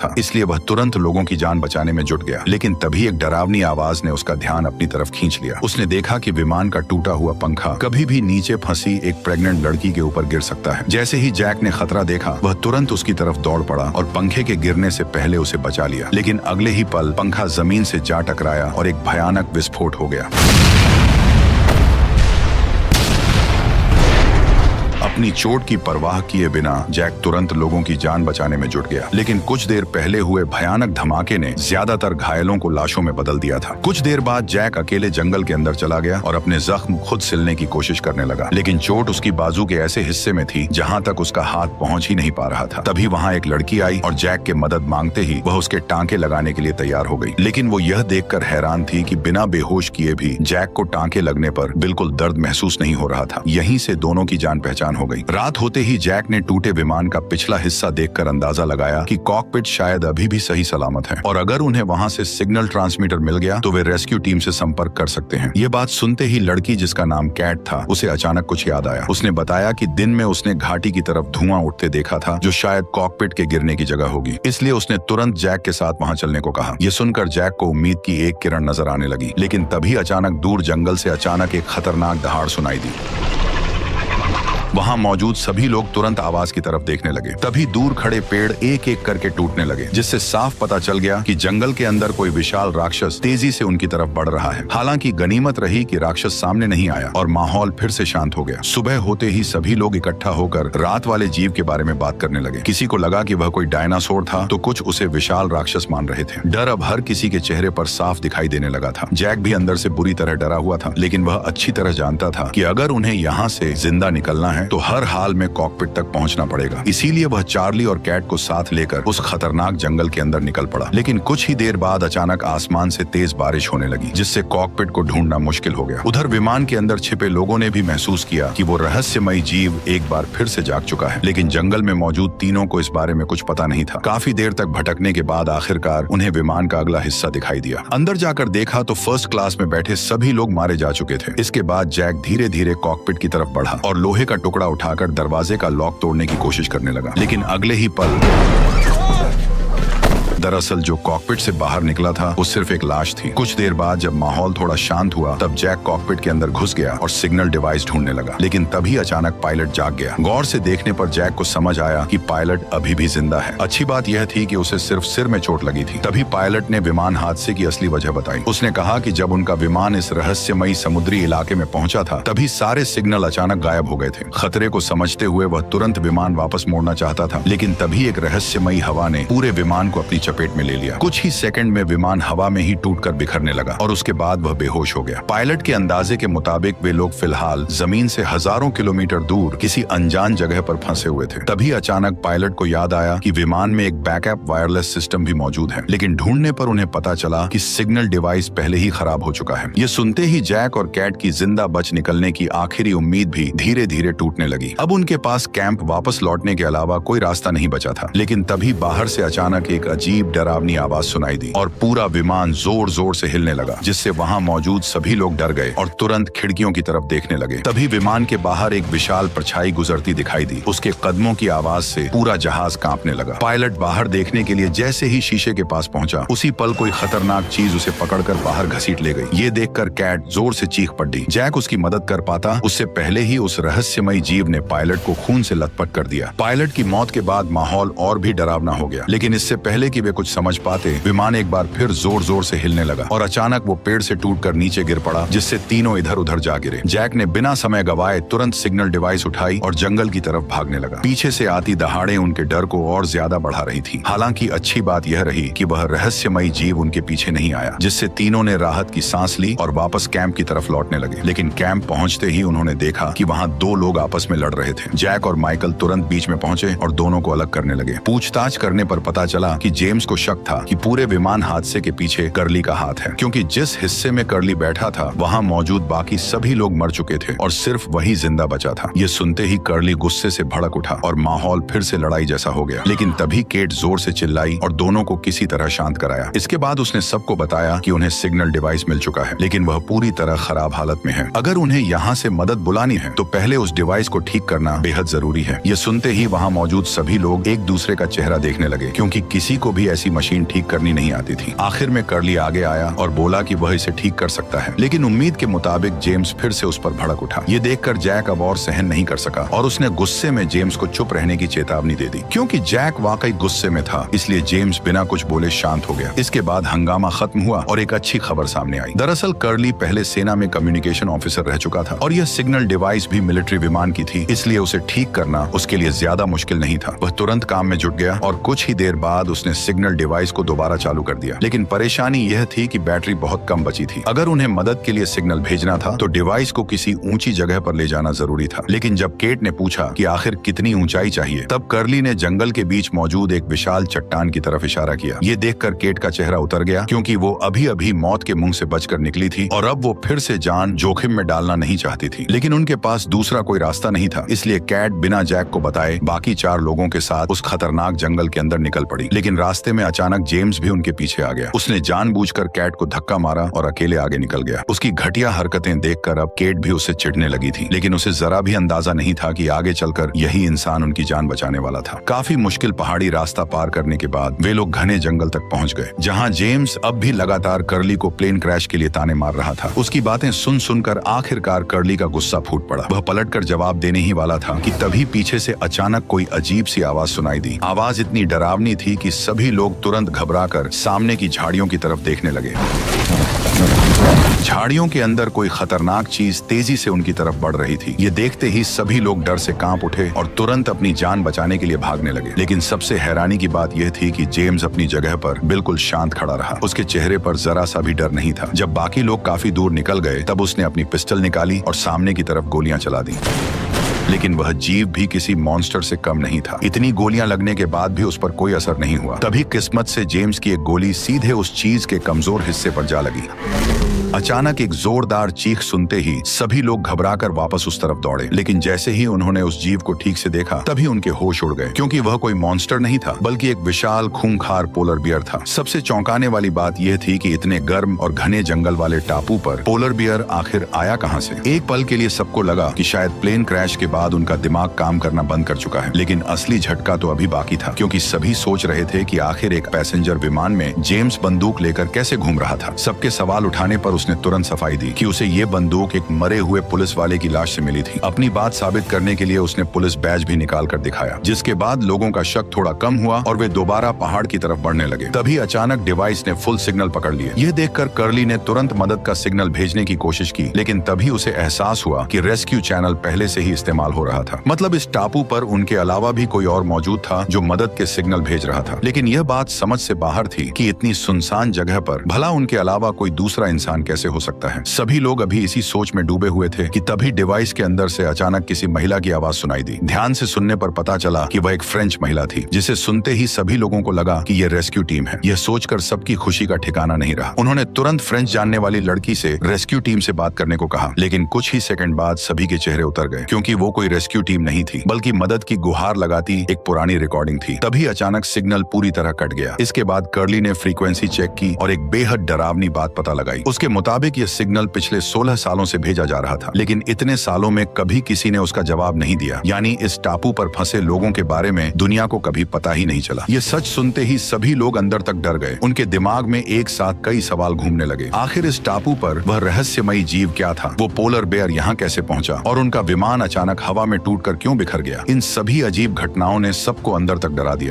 था, इसलिए वह तुरंत लोगों की जान बचाने में जुट गया। लेकिन तभी एक डरावनी आवाज ने उसका ध्यान अपनी तरफ खींच लिया। उसने देखा कि विमान का टूटा हुआ पंखा कभी भी नीचे फंसी एक प्रेग्नेंट लड़की के ऊपर गिर सकता है। जैसे ही जैक ने खतरा देखा, वह तुरंत उसकी तरफ दौड़ पड़ा और पंखे के गिरने से पहले उसे बचा लिया। लेकिन अगले ही पल पंखा जमीन से जा टकराया और एक भयानक विस्फोट हो गया। अपनी चोट की परवाह किए बिना जैक तुरंत लोगों की जान बचाने में जुट गया। लेकिन कुछ देर पहले हुए भयानक धमाके ने ज्यादातर घायलों को लाशों में बदल दिया था। कुछ देर बाद जैक अकेले जंगल के अंदर चला गया और अपने जख्म खुद सिलने की कोशिश करने लगा। लेकिन चोट उसकी बाजू के ऐसे हिस्से में थी जहां तक उसका हाथ पहुंच ही नहीं पा रहा था। तभी वहां एक लड़की आई और जैक के मदद मांगते ही वह उसके टांके लगाने के लिए तैयार हो गई। लेकिन वो यह देखकर हैरान थी कि बिना बेहोश किए भी जैक को टांके लगने पर बिल्कुल दर्द महसूस नहीं हो रहा था। यहीं से दोनों की जान पहचान हो गई। रात होते ही जैक ने टूटे विमान का पिछला हिस्सा देखकर अंदाजा लगाया कि कॉकपिट शायद अभी भी सही सलामत है और अगर उन्हें वहां से सिग्नल ट्रांसमीटर मिल गया तो वे रेस्क्यू टीम से संपर्क कर सकते हैं। ये बात सुनते ही लड़की, जिसका नाम कैट था, उसे अचानक कुछ याद आया। उसने बताया कि दिन में उसने घाटी की तरफ धुआं उठते देखा था, जो शायद कॉकपिट के गिरने की जगह होगी। इसलिए उसने तुरंत जैक के साथ वहां चलने को कहा। यह सुनकर जैक को उम्मीद की एक किरण नजर आने लगी। लेकिन तभी अचानक दूर जंगल से अचानक एक खतरनाक दहाड़ सुनाई दी। वहां मौजूद सभी लोग तुरंत आवाज की तरफ देखने लगे। तभी दूर खड़े पेड़ एक एक करके टूटने लगे, जिससे साफ पता चल गया कि जंगल के अंदर कोई विशाल राक्षस तेजी से उनकी तरफ बढ़ रहा है। हालांकि गनीमत रही कि राक्षस सामने नहीं आया और माहौल फिर से शांत हो गया। सुबह होते ही सभी लोग इकट्ठा होकर रात वाले जीव के बारे में बात करने लगे। किसी को लगा कि वह कोई डायनासोर था तो कुछ उसे विशाल राक्षस मान रहे थे। डर अब हर किसी के चेहरे पर साफ दिखाई देने लगा था। जैक भी अंदर से बुरी तरह डरा हुआ था, लेकिन वह अच्छी तरह जानता था कि अगर उन्हें यहाँ से जिंदा निकलना है तो हर हाल में कॉकपिट तक पहुंचना पड़ेगा। इसीलिए वह चार्ली और कैट को साथ लेकर उस खतरनाक जंगल के अंदर निकल पड़ा। लेकिन कुछ ही देर बाद अचानक आसमान से तेज बारिश होने लगी, जिससे कॉकपिट को ढूंढना मुश्किल हो गया। उधर विमान के अंदर छिपे लोगों ने भी महसूस किया कि वो रहस्यमयी जीव एक बार फिर से जाग चुका है। लेकिन जंगल में मौजूद तीनों को इस बारे में कुछ पता नहीं था। काफी देर तक भटकने के बाद आखिरकार उन्हें विमान का अगला हिस्सा दिखाई दिया। अंदर जाकर देखा तो फर्स्ट क्लास में बैठे सभी लोग मारे जा चुके थे। इसके बाद जैक धीरे धीरे कॉकपिट की तरफ बढ़ा और लोहे का टुकड़ा उठाकर दरवाजे का लॉक तोड़ने की कोशिश करने लगा। लेकिन अगले ही पल दरअसल जो कॉकपिट से बाहर निकला था वो सिर्फ एक लाश थी। कुछ देर बाद जब माहौल थोड़ा शांत हुआ तब जैक कॉकपिट के अंदर घुस गया और सिग्नल डिवाइस ढूंढने लगा। लेकिन तभी अचानक पायलट जाग गया। गौर से देखने पर जैक को समझ आया कि पायलट अभी भी जिंदा है। अच्छी बात यह थी कि उसे सिर्फ सिर में चोट लगी थी। तभी पायलट ने विमान हादसे की असली वजह बताई। उसने कहा कि जब उनका विमान इस रहस्यमयी समुद्री इलाके में पहुंचा था तभी सारे सिग्नल अचानक गायब हो गए थे। खतरे को समझते हुए वह तुरंत विमान वापस मोड़ना चाहता था, लेकिन तभी एक रहस्यमयी हवा ने पूरे विमान को अपनी चपेट में ले लिया। कुछ ही सेकंड में विमान हवा में ही टूटकर बिखरने लगा और उसके बाद वह बेहोश हो गया। पायलट के अंदाजे के मुताबिक वे लोग फिलहाल जमीन से हजारों किलोमीटर दूर किसी अनजान जगह पर फंसे हुए थे। तभी अचानक पायलट को याद आया कि विमान में एक बैकअप वायरलेस सिस्टम भी मौजूद है। लेकिन ढूंढने पर उन्हें पता चला कि सिग्नल डिवाइस पहले ही खराब हो चुका है। ये सुनते ही जैक और कैट की जिंदा बच निकलने की आखिरी उम्मीद भी धीरे धीरे टूटने लगी। अब उनके पास कैंप वापस लौटने के अलावा कोई रास्ता नहीं बचा था। लेकिन तभी बाहर से अचानक एक अजीब डरावनी आवाज सुनाई दी और पूरा विमान जोर जोर से हिलने लगा, जिससे वहां मौजूद सभी लोग डर गए और तुरंत खिड़कियों की तरफ देखने लगे। तभी विमान के बाहर एक विशाल परछाई गुजरती दिखाई दी। उसके कदमों की आवाज से पूरा जहाज कांपने लगा। पायलट बाहर देखने के लिए जैसे ही शीशे के पास पहुंचा, उसी पल कोई खतरनाक चीज उसे पकड़कर बाहर घसीट ले गई। ये देखकर कैट जोर से चीख पड़ी। जैक उसकी मदद कर पाता उससे पहले ही उस रहस्यमयी जीव ने पायलट को खून से लथपथ कर दिया। पायलट की मौत के बाद माहौल और भी डरावना हो गया। लेकिन इससे पहले कि वे कुछ समझ पाते, विमान एक बार फिर जोर जोर से हिलने लगा और अचानक वो पेड़ से टूटकर नीचे गिर पड़ा, जिससे तीनों इधर उधर जा गिरे। जैक ने बिना समय गवाए तुरंत सिग्नल डिवाइस उठाई और जंगल की तरफ भागने लगा। पीछे से आती दहाड़ें उनके डर को और ज्यादा बढ़ा रही थी। हालांकि अच्छी बात यह रही कि वह रहस्यमयी जीव उनके पीछे नहीं आया, जिससे तीनों ने राहत की सांस ली और वापस कैंप की तरफ लौटने लगे। लेकिन कैंप पहुंचते ही उन्होंने देखा कि वहां दो लोग आपस में लड़ रहे थे। जैक और माइकल तुरंत बीच में पहुंचे और दोनों को अलग करने लगे। पूछताछ करने पर पता चला कि जेम्स को शक था कि पूरे विमान हादसे के पीछे कर्ली का हाथ है, क्योंकि जिस हिस्से में कर्ली बैठा था वहां मौजूद बाकी सभी लोग मर चुके थे और सिर्फ वही जिंदा बचा था। ये सुनते ही कर्ली गुस्से से भड़क उठा और माहौल फिर से लड़ाई जैसा हो गया। लेकिन तभी केट जोर से चिल्लाई और दोनों को किसी तरह शांत कराया। इसके बाद उसने सबको बताया कि उन्हें सिग्नल डिवाइस मिल चुका है, लेकिन वह पूरी तरह खराब हालत में है। अगर उन्हें यहाँ से मदद बुलानी है तो पहले उस डिवाइस को ठीक करना बेहद जरूरी है। ये सुनते ही वहाँ मौजूद सभी लोग एक दूसरे का चेहरा देखने लगे, क्योंकि किसी को भी ऐसी मशीन ठीक करनी नहीं आती थी। आखिर में कर्ली आगे आया और बोला कि वह इसे ठीक कर सकता है, लेकिन उम्मीद के मुताबिक जेम्स फिर से उस पर भड़क उठा। ये देखकर जैक अब और सहन नहीं कर सका और उसने गुस्से में जेम्स को चुप रहने की चेतावनी दे दी। क्योंकि जैक वाकई गुस्से में था, इसलिए जेम्स बिना कुछ बोले शांत हो गया। इसके बाद हंगामा खत्म हुआ और एक अच्छी खबर सामने आई। दरअसल कर्ली पहले सेना में कम्युनिकेशन ऑफिसर रह चुका था और यह सिग्नल डिवाइस भी मिलिट्री विमान की थी, इसलिए उसे ठीक करना उसके लिए ज्यादा मुश्किल नहीं था। वह तुरंत काम में जुट गया और कुछ ही देर बाद उसने सिग्नल डिवाइस को दोबारा चालू कर दिया। लेकिन परेशानी यह थी कि बैटरी बहुत कम बची थी। अगर उन्हें मदद के लिए सिग्नल भेजना था तो डिवाइस को किसी ऊंची जगह पर ले जाना जरूरी था। लेकिन जब केट ने पूछा कि आखिर कितनी ऊंचाई चाहिए, तब कर्ली ने जंगल के बीच मौजूद एक विशाल चट्टान की तरफ इशारा किया। ये देखकर केट का चेहरा उतर गया, क्योंकि वो अभी अभी मौत के मुंह से बचकर निकली थी और अब वो फिर से जान जोखिम में डालना नहीं चाहती थी। लेकिन उनके पास दूसरा कोई रास्ता नहीं था, इसलिए कैट बिना जैक को बताए बाकी 4 लोगों के साथ उस खतरनाक जंगल के अंदर निकल पड़ी। लेकिन रास्ते में अचानक जेम्स भी उनके पीछे आ गया। उसने जानबूझकर कैट को धक्का मारा और अकेले आगे निकल गया। उसकी घटिया हरकतें देखकर अब केट भी उससे चिढ़ने लगी थी, लेकिन उसे जरा भी अंदाजा नहीं था कि आगे चलकर यही इंसान उनकी जान बचाने वाला था। काफी मुश्किल पहाड़ी रास्ता पार करने के बाद वे लोग घने जंगल तक पहुंच गए, जहां जेम्स अब भी लगातार कर्ली को प्लेन क्रैश के लिए ताने मार रहा था। उसकी बातें सुन सुनकर आखिरकार कर्ली का गुस्सा फूट पड़ा। वह पलटकर जवाब देने ही वाला था कि तभी पीछे से अचानक कोई अजीब सी आवाज सुनाई दी। आवाज इतनी डरावनी थी कि सभी लोग तुरंत घबराकर सामने की झाड़ियों की तरफ देखने लगे। झाड़ियों के अंदर कोई खतरनाक चीज तेजी से उनकी तरफ बढ़ रही थी। ये देखते ही सभी लोग डर से कांप उठे और तुरंत अपनी जान बचाने के लिए भागने लगे। लेकिन सबसे हैरानी की बात यह थी कि जेम्स अपनी जगह पर बिल्कुल शांत खड़ा रहा। उसके चेहरे पर जरा सा भी डर नहीं था। जब बाकी लोग काफी दूर निकल गए, तब उसने अपनी पिस्टल निकाली और सामने की तरफ गोलियां चला दी। लेकिन वह जीव भी किसी मॉन्स्टर से कम नहीं था। इतनी गोलियां लगने के बाद भी उस पर कोई असर नहीं हुआ। तभी किस्मत से जेम्स की एक गोली सीधे उस चीज के कमजोर हिस्से पर जा लगी। अचानक एक जोरदार चीख सुनते ही सभी लोग घबराकर वापस उस तरफ दौड़े। लेकिन जैसे ही उन्होंने उस जीव को ठीक से देखा, तभी उनके होश उड़ गए, क्योंकि वह कोई मॉन्स्टर नहीं था, बल्कि एक विशाल खूंखार पोलर बियर था। सबसे चौंकाने वाली बात यह थी कि इतने गर्म और घने जंगल वाले टापू पर पोलर बियर आखिर आया कहां से। एक पल के लिए सबको लगा कि शायद प्लेन क्रैश के बाद उनका दिमाग काम करना बंद कर चुका है। लेकिन असली झटका तो अभी बाकी था, क्योंकि सभी सोच रहे थे कि आखिर एक पैसेंजर विमान में जेम्स बंदूक लेकर कैसे घूम रहा था। सबके सवाल उठाने पर उसने तुरंत सफाई दी कि उसे ये बंदूक एक मरे हुए पुलिस वाले की लाश से मिली थी। अपनी बात साबित करने के लिए उसने पुलिस बैज भी निकाल कर दिखाया, जिसके बाद लोगों का शक थोड़ा कम हुआ और वे दोबारा पहाड़ की तरफ बढ़ने लगे। तभी अचानक डिवाइस ने फुल सिग्नल पकड़ लिए। यह देखकर कर्ली ने तुरंत मदद का सिग्नल भेजने की कोशिश की, लेकिन तभी उसे एहसास हुआ कि रेस्क्यू चैनल पहले से ही इस्तेमाल हो रहा था। मतलब इस टापू पर उनके अलावा भी कोई और मौजूद था जो मदद के सिग्नल भेज रहा था। लेकिन यह बात समझ से बाहर थी कि इतनी सुनसान जगह पर भला उनके अलावा कोई दूसरा इंसान कैसे हो सकता है। सभी लोग अभी इसी सोच में डूबे हुए थे कि तभी डिवाइस के अंदर से अचानक किसी महिला की आवाज सुनाई दी। ध्यान से सुनने पर पता चला कि वह एक फ्रेंच महिला थी, जिसे सुनते ही सभी लोगों को लगा कि यह रेस्क्यू टीम है। यह सोचकर सबकी खुशी का ठिकाना नहीं रहा। उन्होंने तुरंत फ्रेंच जानने वाली लड़की से रेस्क्यू टीम से बात करने को कहा। लेकिन कुछ ही सेकंड बाद सभी के चेहरे उतर गए, क्योंकि वो कोई रेस्क्यू टीम नहीं थी, बल्कि मदद की गुहार लगाती एक पुरानी रिकॉर्डिंग थी। तभी अचानक सिग्नल पूरी तरह कट गया। इसके बाद कर्ली ने फ्रीक्वेंसी चेक की और एक बेहद डरावनी बात पता लगाई। उसके मुताबिक यह सिग्नल पिछले 16 सालों से भेजा जा रहा था, लेकिन इतने सालों में कभी किसी ने उसका जवाब नहीं दिया। यानी इस टापू पर फंसे लोगों के बारे में दुनिया को कभी पता ही नहीं चला। ये सच सुनते ही सभी लोग अंदर तक डर गए। उनके दिमाग में एक साथ कई सवाल घूमने लगे। आखिर इस टापू पर वह रहस्यमयी जीव क्या था? वो पोलर बेयर यहाँ कैसे पहुंचा? और उनका विमान अचानक हवा में टूटकर क्यों बिखर गया? इन सभी अजीब घटनाओं ने सबको अंदर तक डरा दिया।